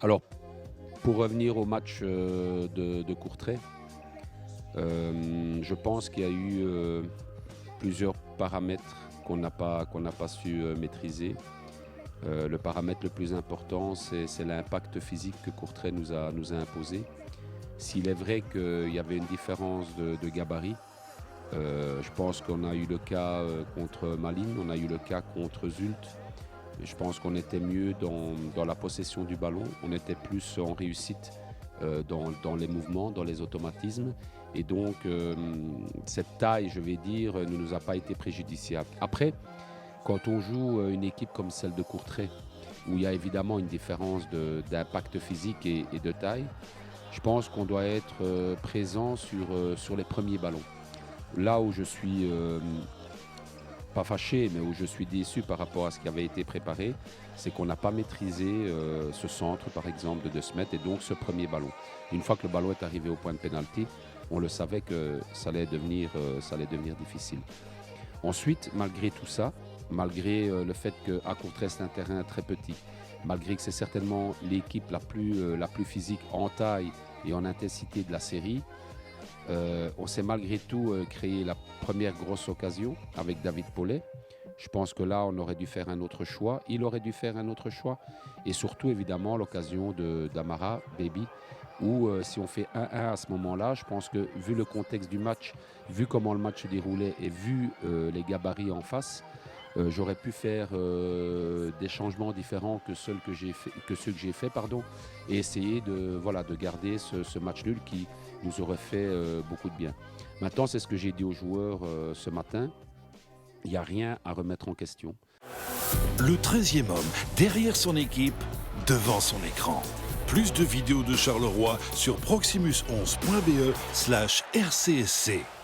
Alors, pour revenir au match de Courtrai, je pense qu'il y a eu plusieurs paramètres qu'on n'a pas su maîtriser. Le paramètre le plus important, c'est l'impact physique que Courtrai nous a imposé. S'il est vrai qu'il y avait une différence de gabarit, je pense qu'on a eu le cas contre Malines, on a eu le cas contre Zult. Je pense qu'on était mieux dans la possession du ballon, on était plus en réussite dans les mouvements, dans les automatismes. Et donc, cette taille, je vais dire, ne nous a pas été préjudiciable. Après, quand on joue une équipe comme celle de Courtrai, où il y a évidemment une différence d'impact physique et de taille, je pense qu'on doit être présent sur les premiers ballons. Là où je suis pas fâché, mais où je suis déçu par rapport à ce qui avait été préparé, c'est qu'on n'a pas maîtrisé ce centre, par exemple, de 2 mètres, et donc ce premier ballon. Une fois que le ballon est arrivé au point de pénalty, on le savait que ça allait devenir difficile. Ensuite, malgré tout ça, malgré le fait qu'à Courtrai, c'est un terrain très petit, malgré que c'est certainement l'équipe la plus physique en taille et en intensité de la série, on s'est malgré tout créé la première grosse occasion avec David Paulet. Je pense que là, on aurait dû faire un autre choix. Il aurait dû faire un autre choix. Et surtout, évidemment, l'occasion d'Amara, Baby, où si on fait 1-1 à ce moment-là, je pense que vu le contexte du match, vu comment le match se déroulait et vu les gabarits en face, j'aurais pu faire des changements différents que ceux que j'ai fait, et essayer de garder ce match nul qui nous aurait fait beaucoup de bien. Maintenant, c'est ce que j'ai dit aux joueurs ce matin. Il n'y a rien à remettre en question. Le 13e homme, derrière son équipe, devant son écran. Plus de vidéos de Charleroi sur proximus11.be/rcsc.